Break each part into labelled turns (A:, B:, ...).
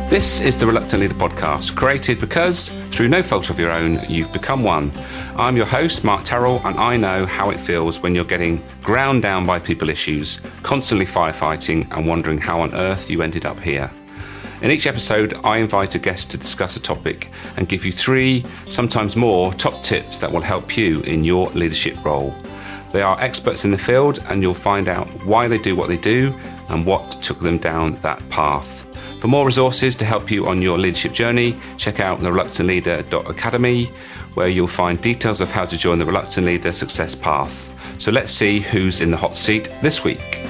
A: This is the Reluctant Leader podcast, created because, through no fault of your own, you've become one. I'm your host, Mark Terrell, and I know how it feels when you're getting ground down by people issues, constantly firefighting and wondering how on earth you ended up here. In each episode, I invite a guest to discuss a topic and give you 3, sometimes more, top tips that will help you in your leadership role. They are experts in the field, and you'll find out why they do what they do and what took them down that path. For more resources to help you on your leadership journey, check out thereluctantleader.academy, where you'll find details of how to join the Reluctant Leader Success Path. So let's see who's in the hot seat this week.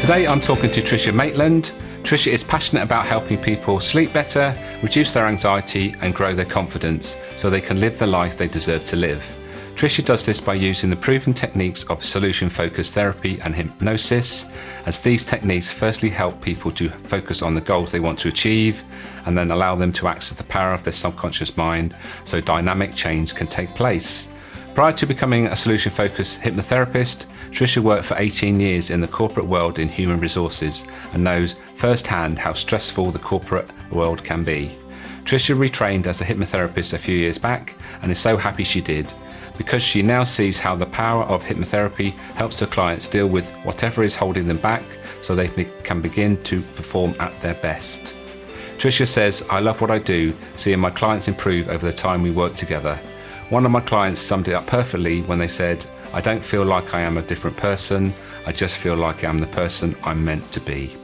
A: Today I'm talking to Tricia Maitland. Tricia is passionate about helping people sleep better, reduce their anxiety and grow their confidence so they can live the life they deserve to live. Tricia does this by using the proven techniques of solution-focused therapy and hypnosis, as these techniques firstly help people to focus on the goals they want to achieve and then allow them to access the power of their subconscious mind so dynamic change can take place. Prior to becoming a solution-focused hypnotherapist, Tricia worked for 18 years in the corporate world in human resources and knows firsthand how stressful the corporate world can be. Tricia retrained as a hypnotherapist a few years back and is so happy she did, because she now sees how the power of hypnotherapy helps her clients deal with whatever is holding them back so they can begin to perform at their best. Tricia says, "I love what I do, seeing my clients improve over the time we work together. One of my clients summed it up perfectly when they said, I don't feel like I am a different person, I just feel like I am the person I'm meant to be."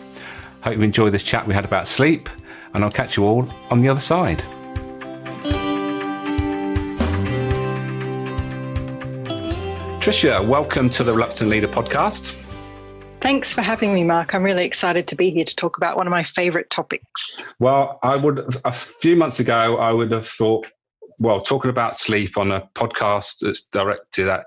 A: Hope you enjoy this chat we had about sleep, and I'll catch you all on the other side. Tricia, welcome to the Reluctant Leader podcast.
B: Thanks for having me, Mark. I'm really excited to be here to talk about one of my favourite topics.
A: Well, a few months ago, I would have thought, talking about sleep on a podcast that's directed at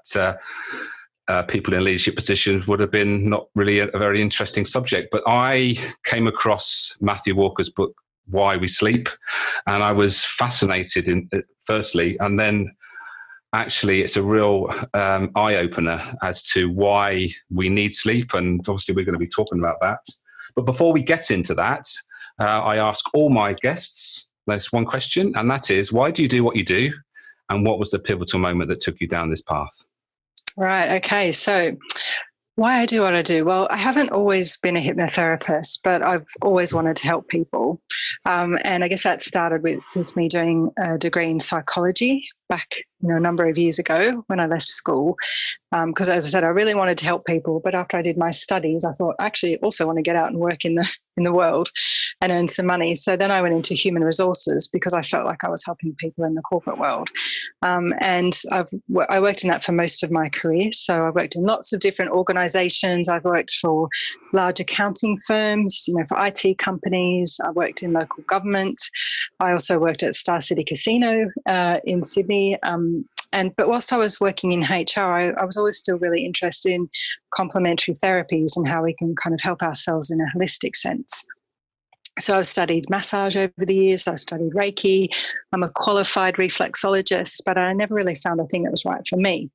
A: people in leadership positions would have been not really a very interesting subject. But I came across Matthew Walker's book, Why We Sleep, and I was fascinated firstly, and then actually, it's a real eye-opener as to why we need sleep, and obviously we're going to be talking about that. But before we get into that, I ask all my guests, there's one question, and that is, why do you do what you do, and what was the pivotal moment that took you down this path?
B: Right, okay, so why I do what I do? Well, I haven't always been a hypnotherapist, but I've always wanted to help people. And I guess that started with me doing a degree in psychology back a number of years ago when I left school. Because as I said, I really wanted to help people. But after I did my studies, I thought, actually, I also want to get out and work in the world and earn some money. So then I went into human resources because I felt like I was helping people in the corporate world. And I worked in that for most of my career. So I worked in lots of different organizations. I've worked for large accounting firms, for IT companies. I worked in local government. I also worked at Star City Casino in Sydney. But whilst I was working in HR, I was always still really interested in complementary therapies and how we can kind of help ourselves in a holistic sense. So I've studied massage over the years. I've studied Reiki. I'm a qualified reflexologist, but I never really found a thing that was right for me.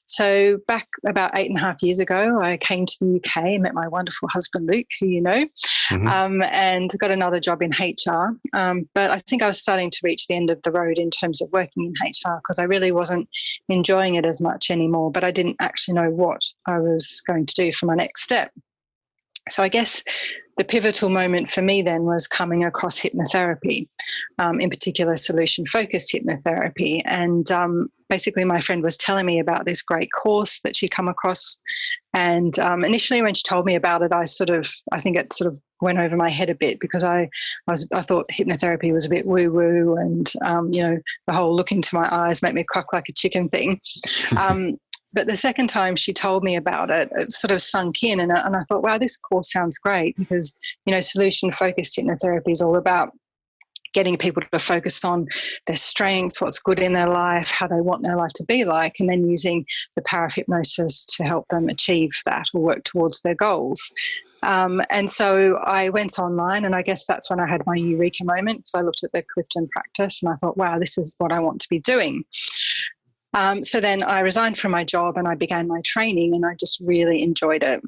B: So back about 8.5 years ago, I came to the UK and met my wonderful husband, Luke, who you know, and got another job in HR. But I think I was starting to reach the end of the road in terms of working in HR because I really wasn't enjoying it as much anymore, but I didn't actually know what I was going to do for my next step. So I guess the pivotal moment for me then was coming across hypnotherapy, in particular solution-focused hypnotherapy. And basically my friend was telling me about this great course that she'd come across. And initially when she told me about it, I think it sort of went over my head a bit because I thought hypnotherapy was a bit woo-woo and, the whole look into my eyes, make me cluck like a chicken thing. But the second time she told me about it, it sort of sunk in and I thought, wow, this course sounds great because, solution-focused hypnotherapy is all about getting people to focus on their strengths, what's good in their life, how they want their life to be like, and then using the power of hypnosis to help them achieve that or work towards their goals. And so I went online, and I guess that's when I had my eureka moment because I looked at the Clifton practice and I thought, wow, this is what I want to be doing. So then I resigned from my job and I began my training, and I just really enjoyed it.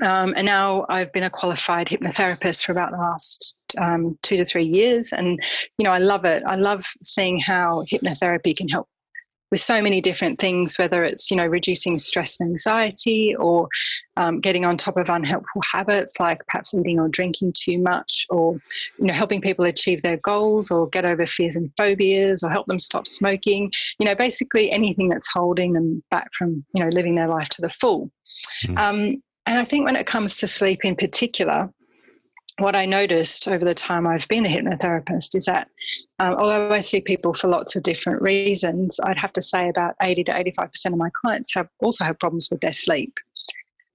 B: And now I've been a qualified hypnotherapist for about the last 2 to 3 years. And, I love it. I love seeing how hypnotherapy can help with so many different things, whether it's, reducing stress and anxiety, or getting on top of unhelpful habits like perhaps eating or drinking too much, or, helping people achieve their goals or get over fears and phobias, or help them stop smoking, basically anything that's holding them back from, living their life to the full. And I think when it comes to sleep in particular, what I noticed over the time I've been a hypnotherapist is that although I see people for lots of different reasons, I'd have to say about 80 to 85% of my clients also have problems with their sleep.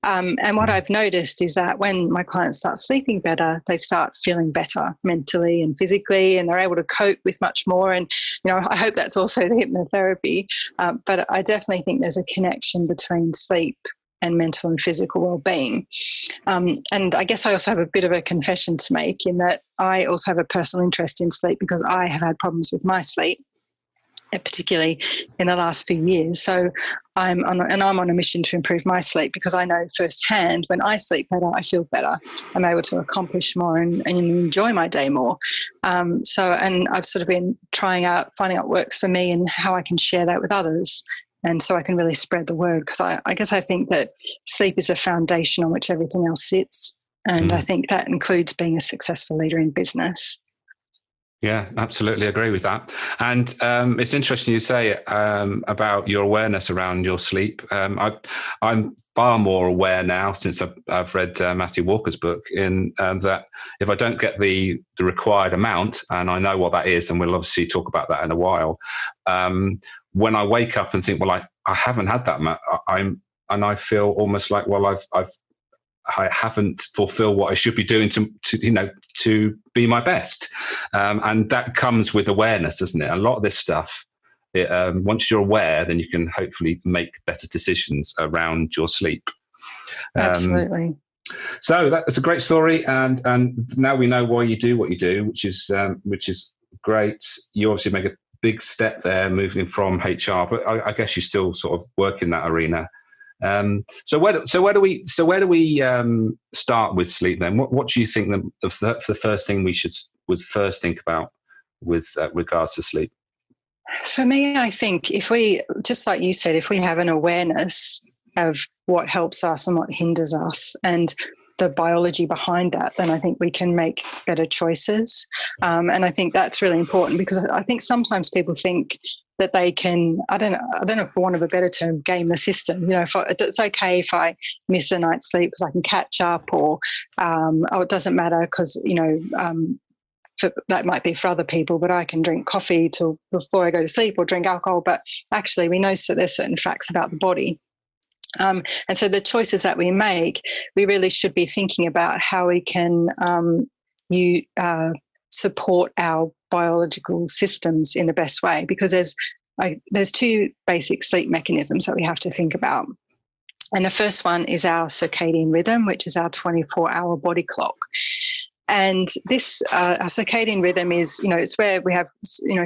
B: And what I've noticed is that when my clients start sleeping better, they start feeling better mentally and physically, and they're able to cope with much more. And, I hope that's also the hypnotherapy. But I definitely think there's a connection between sleep and mental and physical well-being. And I guess I also have a bit of a confession to make, in that I also have a personal interest in sleep because I have had problems with my sleep, particularly in the last few years. So I'm on a mission to improve my sleep, because I know firsthand when I sleep better, I feel better. I'm able to accomplish more and enjoy my day more. And I've sort of been finding out what works for me and how I can share that with others. And so I can really spread the word, because I guess I think that sleep is a foundation on which everything else sits. And I think that includes being a successful leader in business.
A: Yeah, absolutely agree with that. And it's interesting you say about your awareness around your sleep. I'm far more aware now since I've read Matthew Walker's book, in that if I don't get the required amount, and I know what that is, and we'll obviously talk about that in a while, when I wake up and think, well, I haven't had that amount, and I feel almost like, well, I haven't fulfilled what I should be doing to be my best. And that comes with awareness, doesn't it? A lot of this stuff, once you're aware, then you can hopefully make better decisions around your sleep.
B: Absolutely.
A: So that's a great story. And now we know why you do what you do, which is great. You obviously make a big step there, moving from HR, but I guess you still sort of work in that arena. So where do we start with sleep then? What do you think the first thing we would first think about with regards to sleep?
B: For me, I think if we, just like you said, if we have an awareness of what helps us and what hinders us, and the biology behind that, then I think we can make better choices. And I think that's really important, because I think sometimes people think that they can, I don't know, for want of a better term, game the system. It's okay if I miss a night's sleep because I can catch up, or it doesn't matter because, that might be for other people, but I can drink coffee till before I go to sleep, or drink alcohol. But actually, we know that there's certain facts about the body. And so the choices that we make, we really should be thinking about how we can support our biological systems in the best way, because there's two basic sleep mechanisms that we have to think about. And the first one is our circadian rhythm, which is our 24-hour body clock. And this our circadian rhythm is, it's where we have,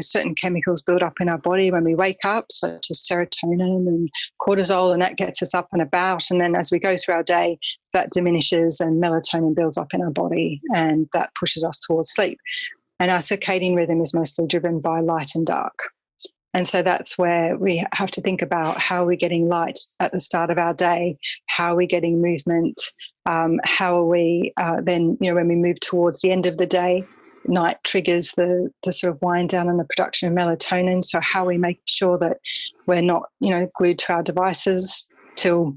B: certain chemicals build up in our body when we wake up, such as serotonin and cortisol, and that gets us up and about. And then as we go through our day, that diminishes and melatonin builds up in our body, and that pushes us towards sleep. And our circadian rhythm is mostly driven by light and dark. And so that's where we have to think about how we're getting light at the start of our day, how we're getting movement, how are we then, when we move towards the end of the day, night triggers the sort of wind down and the production of melatonin. So how we make sure that we're not, glued to our devices till,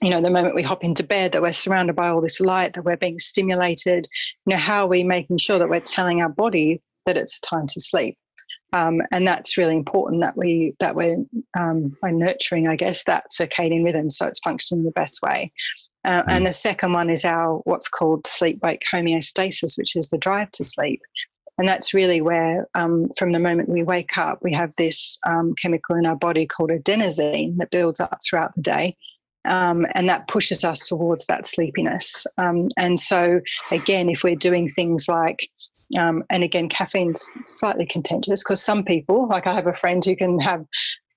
B: the moment we hop into bed, that we're surrounded by all this light, that we're being stimulated. How are we making sure that we're telling our body that it's time to sleep? And that's really important, that we're nurturing, I guess, that circadian rhythm so it's functioning the best way. And the second one is our what's called sleep-wake homeostasis, which is the drive to sleep. And that's really where, from the moment we wake up, we have this chemical in our body called adenosine that builds up throughout the day. And that pushes us towards that sleepiness. And so, again, if we're doing things like, and again, caffeine's slightly contentious, because some people, like I have a friend who can have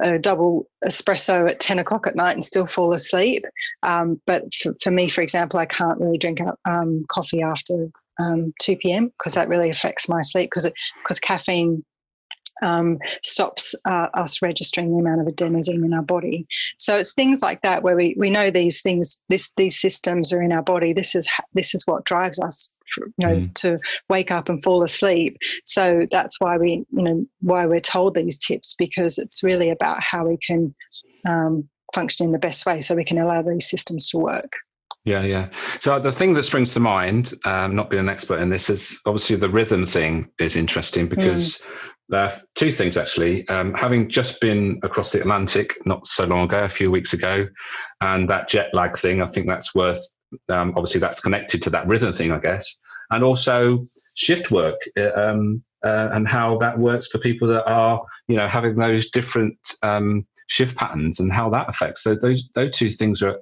B: a double espresso at 10 o'clock at night and still fall asleep. But for me, for example, I can't really drink coffee after 2 p.m. because that really affects my sleep because caffeine stops us registering the amount of adenosine in our body. So it's things like that where we know these things, these systems are in our body. This is what drives us, to wake up and fall asleep. So that's why why we're told these tips, because it's really about how we can function in the best way so we can allow these systems to work.
A: Yeah. So the thing that springs to mind, not being an expert in this, is obviously the rhythm thing is interesting because there are two things actually. Having just been across the Atlantic not so long ago, a few weeks ago, and that jet lag thing, I think that's worth, obviously that's connected to that rhythm thing, I guess, and also shift work and how that works for people that are, having those different shift patterns and how that affects. So those two things are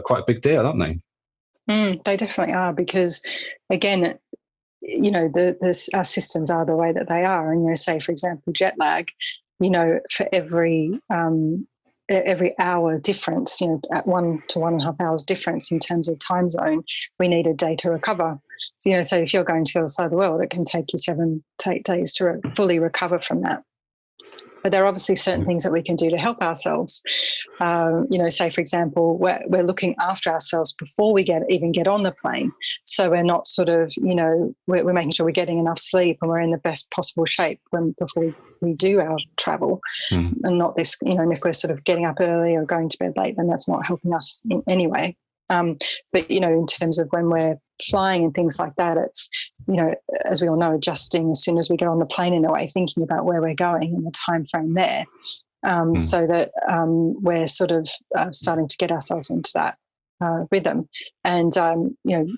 A: quite a big deal, aren't they?
B: They definitely are, because again, our systems are the way that they are. And say, for example, jet lag, for every hour difference, at 1 to 1.5 hours difference in terms of time zone, we need a day to recover. So if you're going to the other side of the world, it can take you 7 to 8 days to fully recover from that. But there are obviously certain things that we can do to help ourselves. Say, for example, we're looking after ourselves before we even get on the plane. So we're not sort of, we're making sure we're getting enough sleep and we're in the best possible shape before we do our travel. And not this, and if we're sort of getting up early or going to bed late, then that's not helping us in any way. But, in terms of when we're flying and things like that, it's, as we all know, adjusting as soon as we get on the plane in a way, thinking about where we're going and the time frame there, so that we're sort of starting to get ourselves into that rhythm. And,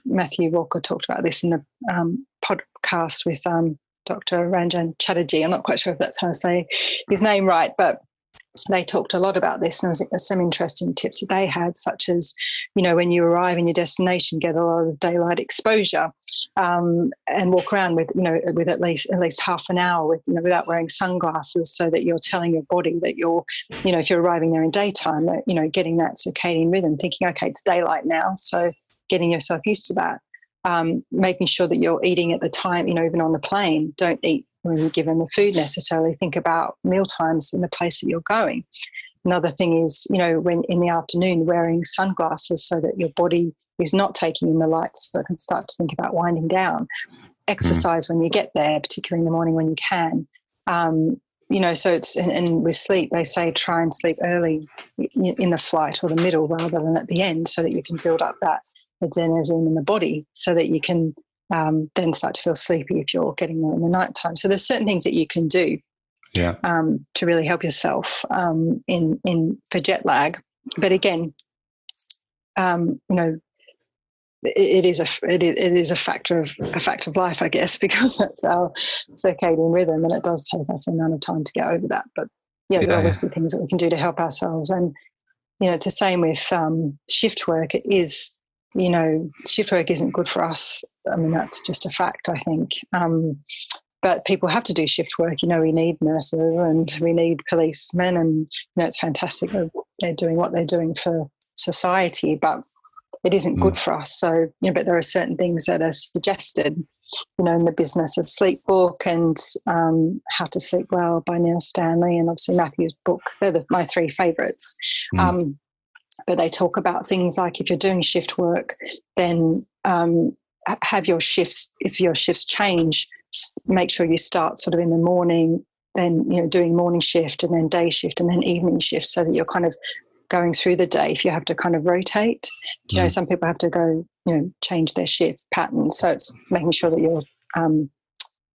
B: Matthew Walker talked about this in the podcast with Dr. Ranjan Chatterjee. I'm not quite sure if that's how to say his name right, but they talked a lot about this, and there was some interesting tips that they had, such as, when you arrive in your destination, get a lot of daylight exposure, and walk around with at least half an hour without wearing sunglasses, so that you're telling your body that you're, if you're arriving there in daytime, that, getting that circadian rhythm, thinking, okay, it's daylight now, so getting yourself used to that. Making sure that you're eating at the time, even on the plane. Don't eat when you're given the food necessarily. Think about meal times in the place that you're going. Another thing is, when in the afternoon, wearing sunglasses so that your body is not taking in the light, so it can start to think about winding down. Exercise when you get there, particularly in the morning when you can. So it's, and with sleep, they say try and sleep early in the flight or the middle rather than at the end, so that you can build up that adenosine in the body, so that you can then start to feel sleepy if you're getting there in the night time. So there's certain things that you can do to really help yourself for jet lag. But again, it is a factor of life, I guess, because that's our circadian rhythm, and it does take us an amount of time to get over that. But there are obviously things that we can do to help ourselves. And to same with shift work, it is. Shift work isn't good for us. I mean, that's just a fact, I think. But people have to do shift work. We need nurses and we need policemen, and it's fantastic that they're doing what they're doing for society, but it isn't good for us. So, but there are certain things that are suggested, in the Business of Sleep book, and How to Sleep Well by Neil Stanley, and obviously Matthew's book. They're my 3 favourites. But they talk about things like, if you're doing shift work, then have your shifts, if your shifts change, make sure you start sort of in the morning, then, doing morning shift and then day shift and then evening shift, so that you're kind of going through the day. If you have to kind of rotate, some people have to go, change their shift patterns. So it's making sure that you're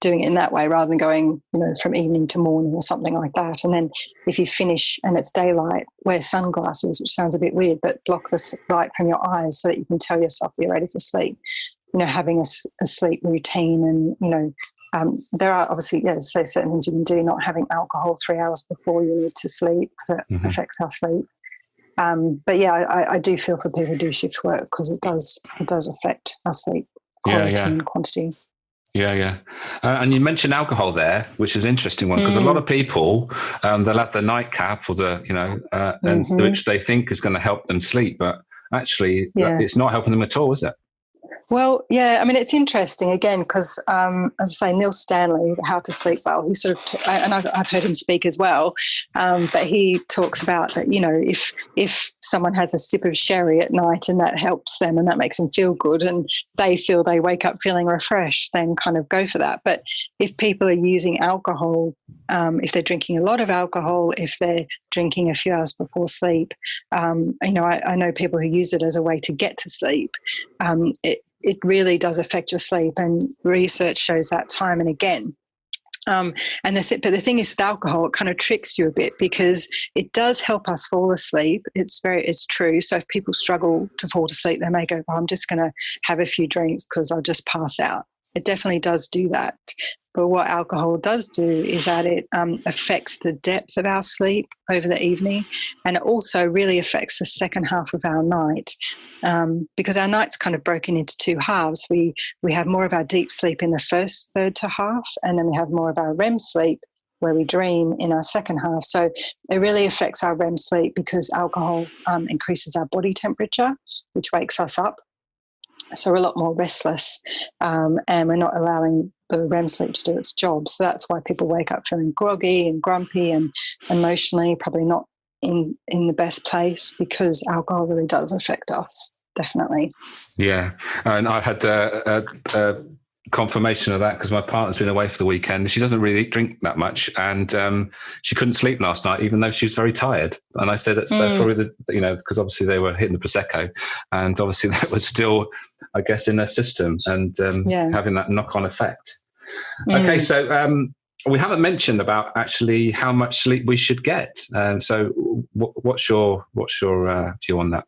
B: doing it in that way, rather than going, from evening to morning or something like that. And then if you finish and it's daylight, wear sunglasses, which sounds a bit weird, but block the light from your eyes so that you can tell yourself that you're ready for sleep. Having a sleep routine, and, there are obviously, so certain things you can do, not having alcohol 3 hours before you need to sleep, because it affects our sleep. But I do feel for people who do shift work, because it does affect our sleep quality and quantity.
A: Yeah, yeah. And you mentioned alcohol there, which is an interesting one, because a lot of people, they'll have the nightcap or and which they think is going to help them sleep, but actually it's not helping them at all, is it?
B: Well, yeah, I mean, it's interesting again because, as I say, Neil Stanley, How to Sleep Well, he sort of, and I've heard him speak as well, but he talks about that, if someone has a sip of sherry at night and that helps them and that makes them feel good and they feel they wake up feeling refreshed, then kind of go for that. But if people are using alcohol, if they're drinking a lot of alcohol, if they're drinking a few hours before sleep, I know people who use it as a way to get to sleep. It really does affect your sleep, and research shows that time and again. But the thing is with alcohol, it kind of tricks you a bit because it does help us fall asleep. It's true. So if people struggle to fall to sleep, they may go, I'm just going to have a few drinks because I'll just pass out. It definitely does do that. But what alcohol does do is that it affects the depth of our sleep over the evening, and it also really affects the second half of our night because our night's kind of broken into two halves. We have more of our deep sleep in the first third to half, and then we have more of our REM sleep where we dream in our second half. So it really affects our REM sleep because alcohol increases our body temperature, which wakes us up. So we're a lot more restless and we're not allowing the REM sleep to do its job. So that's why people wake up feeling groggy and grumpy and emotionally probably not in the best place, because alcohol really does affect us, definitely.
A: Yeah. And I had a confirmation of that because my partner's been away for the weekend. She doesn't really drink that much, and she couldn't sleep last night even though she was very tired. And I said that's probably because obviously they were hitting the prosecco, and obviously that was still, I guess, in their system and having that knock-on effect. Okay, so we haven't mentioned about actually how much sleep we should get. So what's your view on that?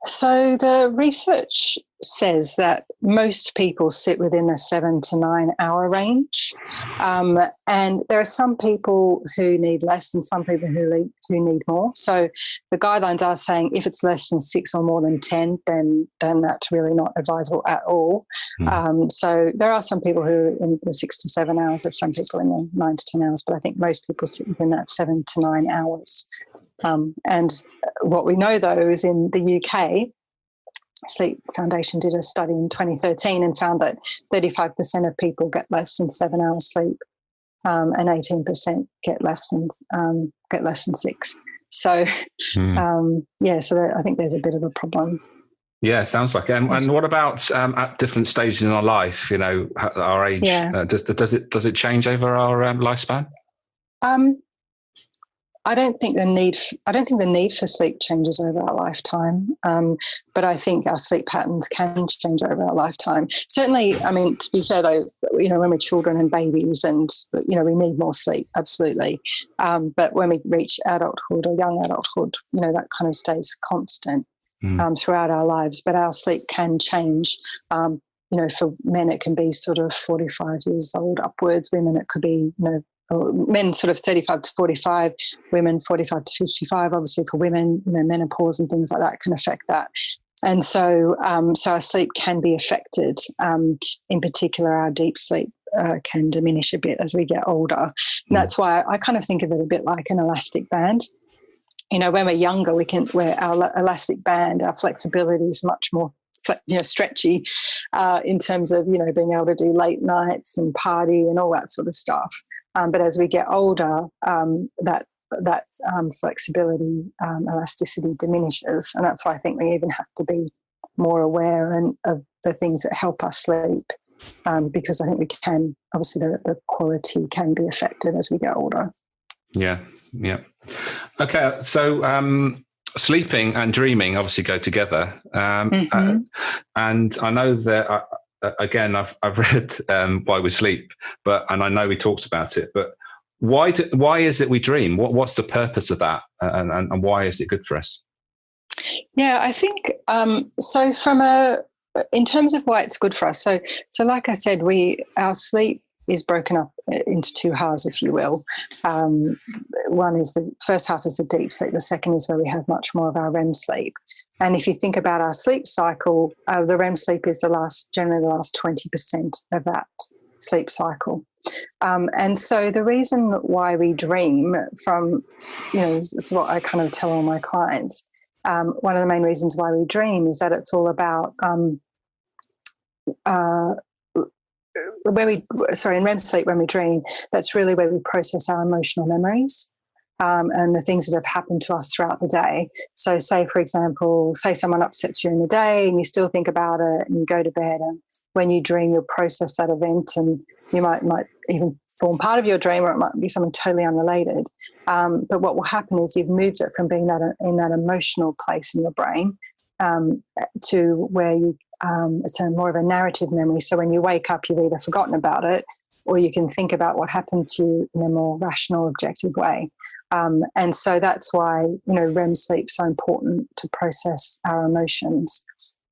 B: So the research says that most people sit within a 7 to 9 hour range, and there are some people who need less and some people who need more. So the guidelines are saying if it's less than 6 or more than 10, then that's really not advisable at all. So there are some people who are in the 6 to 7 hours, there's some people in the 9 to 10 hours, but I think most people sit within that 7 to 9 hours. And what we know, though, is in the UK, Sleep Foundation did a study in 2013 and found that 35% of people get less than 7 hours sleep, and 18% get less than 6. So, so I think there's a bit of a problem.
A: Yeah, sounds like it. And what about at different stages in our life? Our age. Yeah. Does it change over our lifespan?
B: I don't think the need for sleep changes over our lifetime, but I think our sleep patterns can change over our lifetime. Certainly, I mean, to be fair though, when we're children and babies, and we need more sleep, absolutely. But when we reach adulthood or young adulthood, that kind of stays constant throughout our lives. But our sleep can change. For men, it can be sort of 45 years old upwards. Women, it could be men sort of 35 to 45, women 45 to 55. Obviously for women, menopause and things like that can affect that. And so our sleep can be affected. In particular, our deep sleep can diminish a bit as we get older. And that's why I kind of think of it a bit like an elastic band. When we're younger, we can wear our elastic band, our flexibility is much more stretchy in terms of, being able to do late nights and party and all that sort of stuff. But as we get older, that flexibility, elasticity diminishes. And that's why I think we even have to be more aware of the things that help us sleep, because I think we can, obviously the quality can be affected as we get older.
A: Yeah. Okay, so sleeping and dreaming obviously go together. And I know that... Again, I've read Why We Sleep, and I know he talks about it. But why is it we dream? What's the purpose of that, and why is it good for us?
B: Yeah, I think so. In terms of why it's good for us, so like I said, our sleep is broken up into two halves, if you will. One is the first half is the deep sleep. The second is where we have much more of our REM sleep. And if you think about our sleep cycle, the REM sleep is generally the last 20% of that sleep cycle. And so the reason why we dream from, this is what I kind of tell all my clients. One of the main reasons why we dream is that it's all about in REM sleep, when we dream, that's really where we process our emotional memories. And the things that have happened to us throughout the day. So say, for example, say someone upsets you in the day and you still think about it and you go to bed, and when you dream, you'll process that event, and you might even form part of your dream, or it might be something totally unrelated. But what will happen is you've moved it from being in that emotional place in your brain to where it's more of a narrative memory. So when you wake up, you've either forgotten about it, or you can think about what happened to you in a more rational, objective way. And so that's why, REM sleep is so important to process our emotions.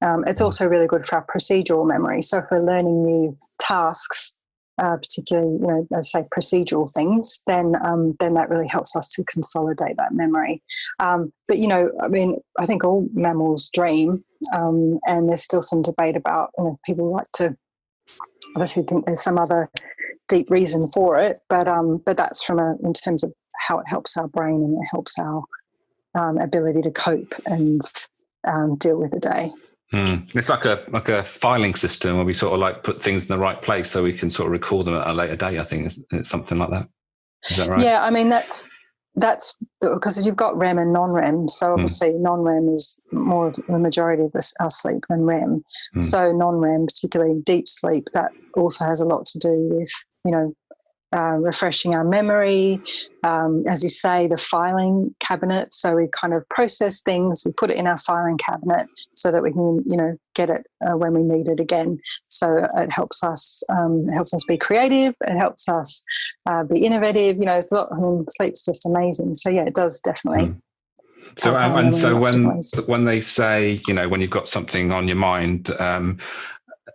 B: It's also really good for our procedural memory. So if we're learning new tasks, particularly, as I say, procedural things, then that really helps us to consolidate that memory. But, I think all mammals dream, and there's still some debate about, people like to obviously think there's some other deep reason for it, but that's in terms of how it helps our brain, and it helps our ability to cope and deal with the day.
A: It's like a filing system where we sort of like put things in the right place so we can sort of record them at a later date. I think it's something like that. Is that right?
B: Yeah, I mean that's because you've got REM and non-REM. So obviously non-REM is more of the majority of our sleep than REM. So non-REM, particularly deep sleep, that also has a lot to do with refreshing our memory, as you say, the filing cabinet. So we kind of process things, we put it in our filing cabinet so that we can, get it when we need it again. So it helps us be creative. It helps us be innovative. It's a lot. Sleep's just amazing. So yeah, it does definitely.
A: So when they say, when you've got something on your mind,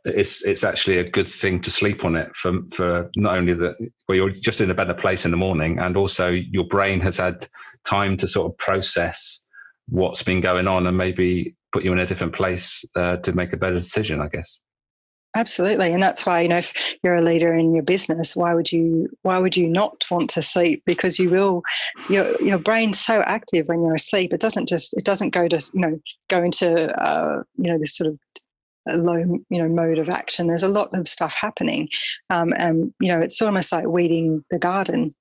A: it's actually a good thing to sleep on it for not only where you're just in a better place in the morning, and also your brain has had time to sort of process what's been going on and maybe put you in a different place to make a better decision, I guess.
B: Absolutely. And that's why, if you're a leader in your business, why would you not want to sleep? Because your brain's so active when you're asleep. It doesn't go to, go into, this sort of a low, mode of action. There's a lot of stuff happening. And, it's almost like weeding the garden.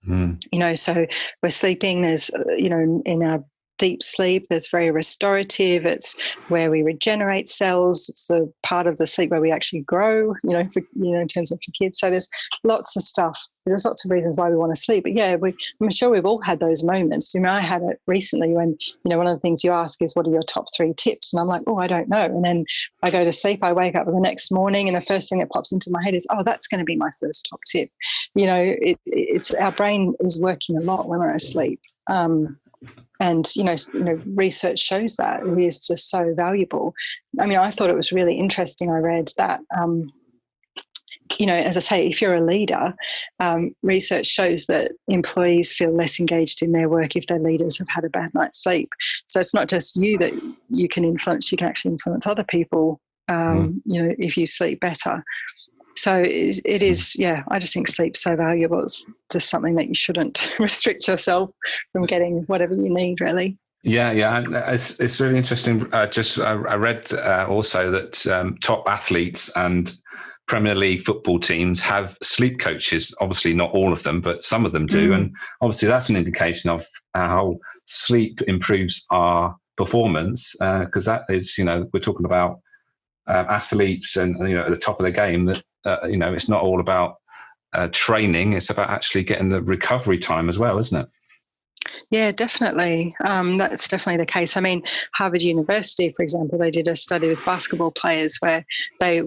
B: So we're sleeping, there's, in our deep sleep, that's very restorative. It's where we regenerate cells. It's the part of the sleep where we actually grow, in terms of for kids. So there's lots of stuff. There's lots of reasons why we want to sleep. But yeah, I'm sure we've all had those moments. I had it recently when, one of the things you ask is, what are your top 3 tips? And I'm like, oh, I don't know. And then I go to sleep, I wake up the next morning, and the first thing that pops into my head is, oh, that's going to be my first top tip. It's our brain is working a lot when we're asleep. And, research shows that it is just so valuable. I thought it was really interesting. I read that, as I say, if you're a leader, research shows that employees feel less engaged in their work if their leaders have had a bad night's sleep. So it's not just you that you can influence, you can actually influence other people, if you sleep better. So it is, I just think sleep's so valuable. It's just something that you shouldn't restrict yourself from getting whatever you need, really.
A: Yeah. And it's really interesting. I read also that top athletes and Premier League football teams have sleep coaches. Obviously not all of them, but some of them do. And obviously that's an indication of how sleep improves our performance, because that is, we're talking about athletes and at the top of the game, that it's not all about training. It's about actually getting the recovery time as well, isn't it?
B: Yeah, definitely. That's definitely the case. Harvard University, for example, they did a study with basketball players where they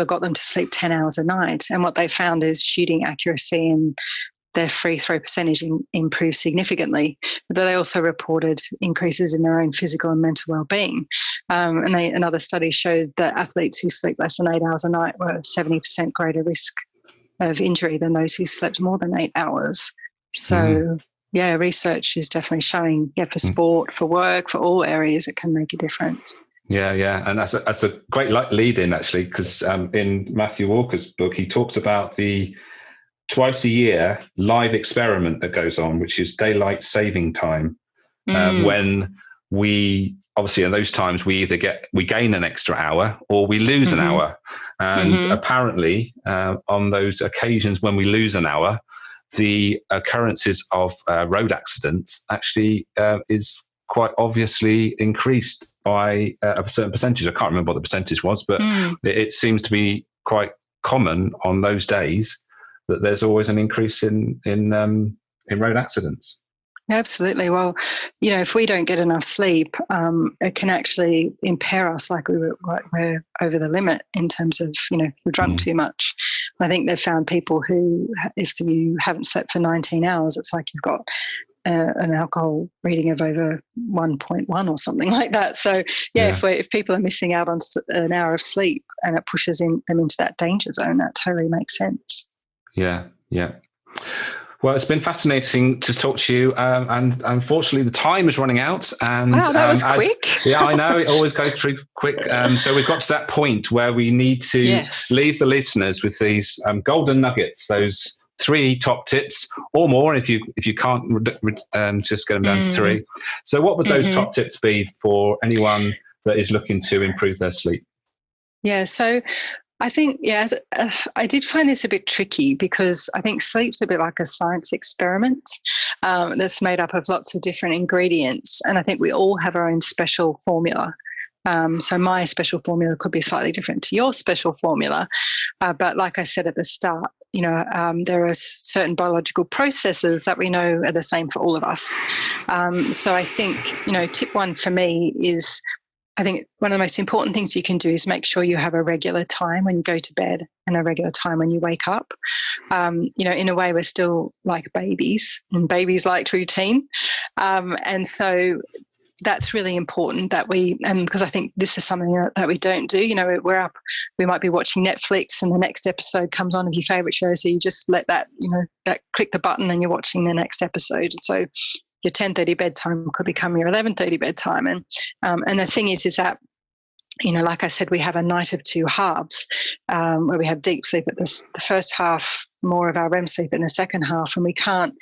B: got them to sleep 10 hours a night. And what they found is shooting accuracy and their free throw percentage improved significantly. But they also reported increases in their own physical and mental well-being. Another study showed that athletes who sleep less than 8 hours a night were 70% greater risk of injury than those who slept more than 8 hours. So, research is definitely showing, for sport, for work, for all areas, it can make a difference.
A: Yeah, and that's a great lead in, actually, because in Matthew Walker's book, he talks about the twice a year live experiment that goes on, which is daylight saving time, when we obviously in those times we either gain an extra hour or we lose an hour, and apparently on those occasions when we lose an hour, the occurrences of road accidents actually is quite obviously increased by a certain percentage. I can't remember what the percentage was, but it seems to be quite common on those days that there's always an increase in road accidents.
B: Absolutely. Well, if we don't get enough sleep, it can actually impair us, like we're over the limit in terms of, we're drunk too much. I think they've found people who, if you haven't slept for 19 hours, it's like you've got an alcohol reading of over 1.1 or something like that. So, if people are missing out on an hour of sleep and it pushes them into that danger zone, that totally makes sense.
A: Yeah. Well, it's been fascinating to talk to you, and unfortunately the time is running out. And
B: wow, that was quick.
A: Yeah, I know, it always goes through quick. So we've got to that point where we need to leave the listeners with these golden nuggets, those 3 top tips or more, if you can't just get them down to 3. So what would those top tips be for anyone that is looking to improve their sleep?
B: Yeah, so I think, I did find this a bit tricky because I think sleep's a bit like a science experiment that's made up of lots of different ingredients. And I think we all have our own special formula. So my special formula could be slightly different to your special formula. But like I said at the start, there are certain biological processes that we know are the same for all of us. So I think, tip 1 for me is, I think one of the most important things you can do is make sure you have a regular time when you go to bed and a regular time when you wake up. In a way, we're still like babies, and babies like routine. And so that's really important that because I think this is something that we don't do. We're up, we might be watching Netflix and the next episode comes on of your favorite show. So you just let that, that click the button and you're watching the next episode. And so your 10:30 bedtime could become your 11:30 bedtime. And the thing is that, like I said, we have a night of 2 halves, where we have deep sleep at the first half, more of our REM sleep in the second half, and we can't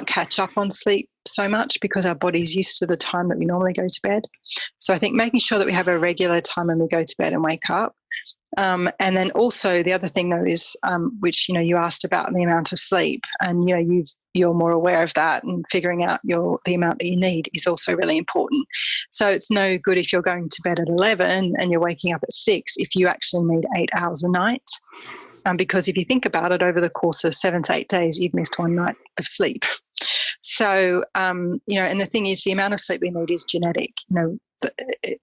B: catch up on sleep so much because our body's used to the time that we normally go to bed. So I think making sure that we have a regular time when we go to bed and wake up. And then also the other thing though is, which, you asked about the amount of sleep, and, you're more aware of that, and figuring out the amount that you need is also really important. So it's no good if you're going to bed at 11 and you're waking up at 6 if you actually need 8 hours a night. Because if you think about it, over the course of 7 to 8 days, you've missed 1 night of sleep. So, and the thing is, the amount of sleep we need is genetic.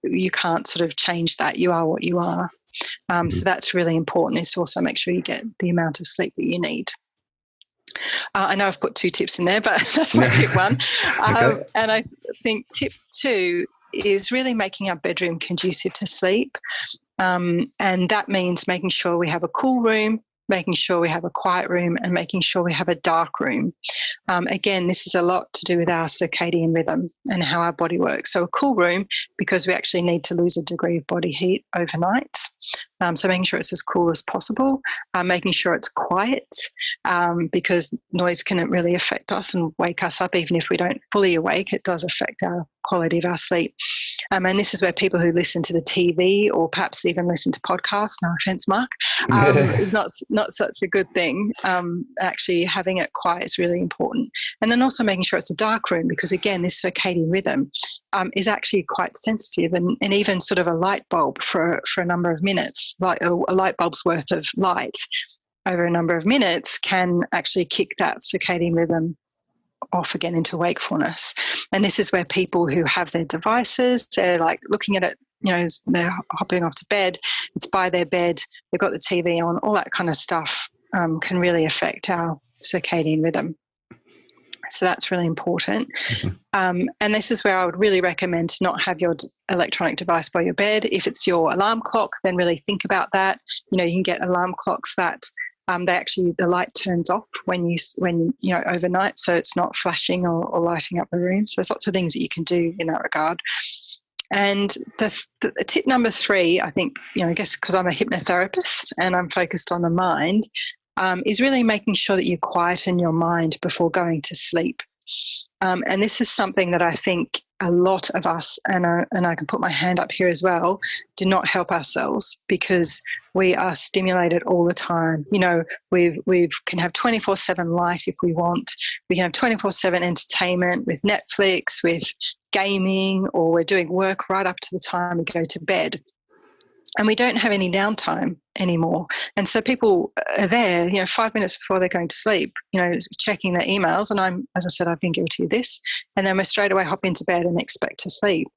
B: You can't sort of change that. You are what you are. So that's really important, is to also make sure you get the amount of sleep that you need. I know I've put 2 tips in there, but that's my tip 1. Okay. And I think tip 2 is really making our bedroom conducive to sleep. And that means making sure we have a cool room, making sure we have a quiet room, and making sure we have a dark room. Again, this is a lot to do with our circadian rhythm and how our body works. So a cool room, because we actually need to lose a degree of body heat overnight. So making sure it's as cool as possible, making sure it's quiet, because noise can really affect us and wake us up. Even if we don't fully awake, it does affect our quality of our sleep. And this is where people who listen to the TV or perhaps even listen to podcasts, no offense, Mark, is not such a good thing. Actually having it quiet is really important. And then also making sure it's a dark room, because again, this circadian rhythm is actually quite sensitive, and even sort of a light bulb for a number of minutes, like a light bulb's worth of light over a number of minutes can actually kick that circadian rhythm off again into wakefulness. And this is where people who have their devices, they're like looking at it, they're hopping off to bed, it's by their bed, they've got the TV on, all that kind of stuff can really affect our circadian rhythm. So that's really important. And this is where I would really recommend to not have your electronic device by your bed. If it's your alarm clock, then really think about that. You can get alarm clocks that the light turns off when overnight, so it's not flashing or lighting up the room. So there's lots of things that you can do in that regard. And the tip number 3, I think, I guess because I'm a hypnotherapist and I'm focused on the mind, is really making sure that you quieten your mind before going to sleep. And this is something that I think a lot of us, and I can put my hand up here as well, do not help ourselves because we are stimulated all the time. We can have 24/7 light if we want. We can have 24/7 entertainment with Netflix, with gaming, or we're doing work right up to the time we go to bed. And we don't have any downtime anymore. And so people are there, 5 minutes before they're going to sleep, checking their emails. And as I said, I've been guilty of this. And then we straight away hop into bed and expect to sleep.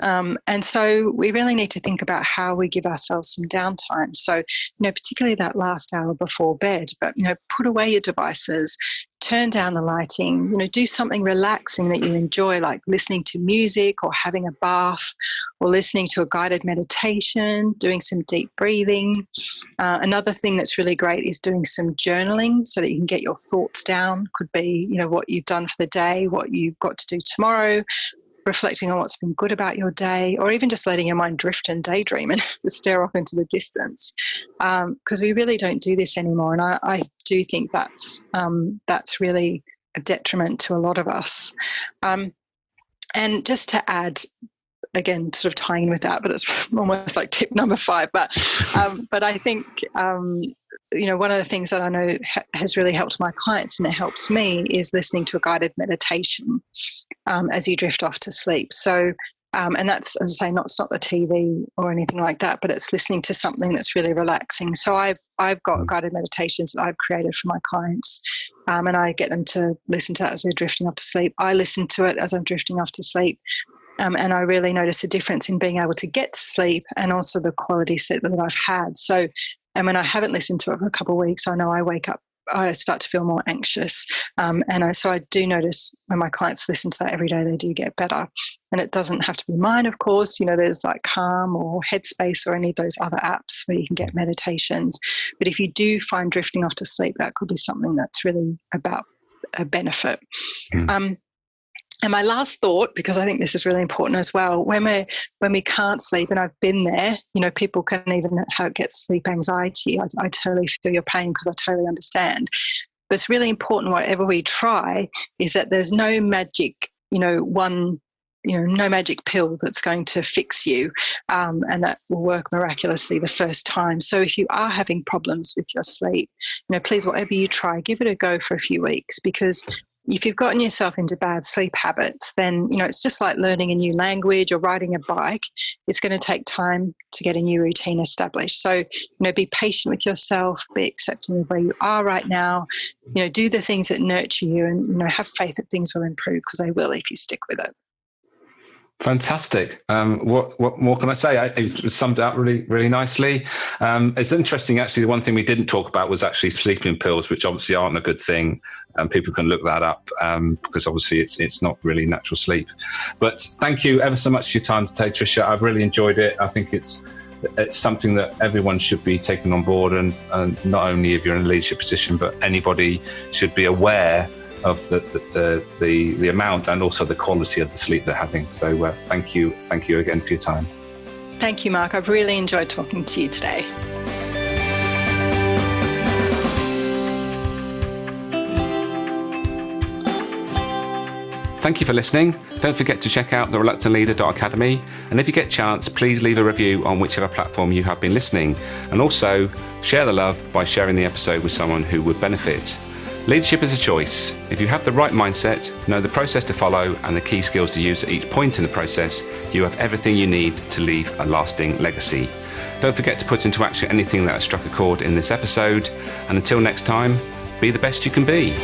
B: And so we really need to think about how we give ourselves some downtime. So, particularly that last hour before bed, but, put away your devices, turn down the lighting, do something relaxing that you enjoy, like listening to music or having a bath or listening to a guided meditation, doing some deep breathing. Another thing that's really great is doing some journaling so that you can get your thoughts down. Could be, what you've done for the day, what you've got to do tomorrow, reflecting on what's been good about your day, or even just letting your mind drift and daydream and just stare off into the distance. Because we really don't do this anymore. And I do think that's really a detriment to a lot of us. And just to add, again, sort of tying in with that, but it's almost like tip number 5. But I think, one of the things that I know has really helped my clients, and it helps me, is listening to a guided meditation as you drift off to sleep. So, and that's, as I say, it's not the TV or anything like that, but it's listening to something that's really relaxing. So I've got guided meditations that I've created for my clients, and I get them to listen to that as they're drifting off to sleep. I listen to it as I'm drifting off to sleep. And I really notice a difference in being able to get to sleep and also the quality sleep that I've had. So, and when I haven't listened to it for a couple of weeks, I know I wake up, I start to feel more anxious. So I do notice when my clients listen to that every day, they do get better. And it doesn't have to be mine, of course. There's like Calm or Headspace or any of those other apps where you can get meditations. But if you do find drifting off to sleep, that could be something that's really about a benefit. And my last thought, because I think this is really important as well, when we can't sleep, and I've been there, people can even get sleep anxiety. I totally feel your pain because I totally understand. But it's really important, whatever we try, is that there's no magic, no magic pill that's going to fix you, and that will work miraculously the first time. So if you are having problems with your sleep, please, whatever you try, give it a go for a few weeks, because if you've gotten yourself into bad sleep habits, then, it's just like learning a new language or riding a bike. It's going to take time to get a new routine established. So, be patient with yourself, be accepting of where you are right now, do the things that nurture you, and, have faith that things will improve, because they will if you stick with it.
A: Fantastic. What more can I say? It summed it up really, really nicely. It's interesting, actually, the one thing we didn't talk about was actually sleeping pills, which obviously aren't a good thing. People can look that up because obviously it's not really natural sleep. But thank you ever so much for your time today, Tricia. I've really enjoyed it. I think it's something that everyone should be taking on board, and not only if you're in a leadership position, but anybody should be aware of the amount and also the quality of the sleep they're having. So thank you again for your time.
B: Thank you, Mark. I've really enjoyed talking to you today.
A: Thank you for listening. Don't forget to check out thereluctantleader.academy, and if you get a chance, please leave a review on whichever platform you have been listening, and also share the love by sharing the episode with someone who would benefit. Leadership is a choice. If you have the right mindset, know the process to follow, and the key skills to use at each point in the process, you have everything you need to leave a lasting legacy. Don't forget to put into action anything that has struck a chord in this episode, and until next time, be the best you can be.